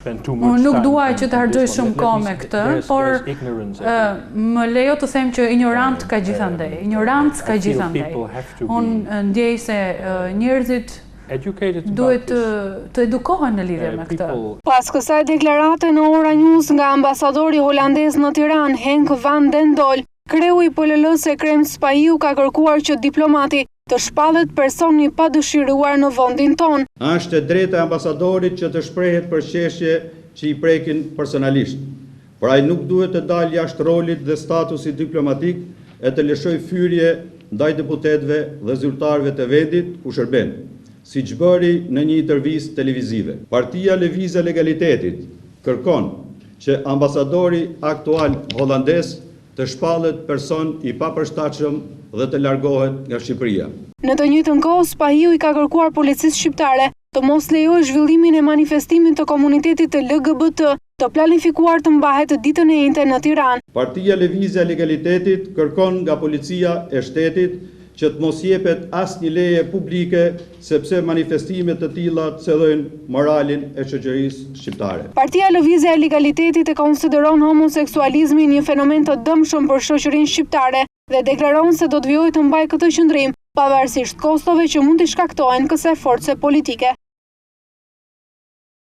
Unë nuk duaj që të harxoj shumë kohë me këtë, por më lejo të them që ignorant ka gjithandej. Ignorancë ka gjithandej. Unë ndjej se njerëzit duhet të edukohen në lidhje me këtë. Pas kësaj deklarate në Ora News nga ambasadori holandez në Tiranë, Henk van den Dol, kreu i PLL-s Ekrem Spahiu ka kërkuar që diplomati të shpallet personi pa dëshiruar në vendin tonë. Është e drejta e ambasadorit që të shprehet për çështje që i prekin personalisht. Por ai nuk duhet të dalë jashtë rolit dhe statusit diplomatik e të lëshoj fyrje ndaj deputetëve dhe zyrtarëve të vendit ku shërben, siç bëri në një intervistë televizive. Partia Lëvizja e Legalitetit kërkon që ambasadori aktual holandez të shpallet person i papërshtatshëm dhe të largohet nga Shqipëria. Në të njëjtën kohë, Spahiu i ka kërkuar policisë shqiptare të mos lejojë zhvillimin e manifestimit të komunitetit të LGBT të planifikuar të mbahet ditën e njëjtë në Tiranë. Partia Lëvizja e Legalitetit kërkon nga policia e shtetit që të mos jepet asnjë leje publike sepse manifestimet të tilla cëllojnë moralin e shoqërisë shqiptare. Partia Lëvizja e Legalitetit e konsideron homoseksualizmin një fenomen të dëmshëm për shoqërinë shqiptare dhe deklaron se do të vijojë të mbajë këtë qëndrim pavarësisht kostove që mund të shkaktojnë kësaj force politike.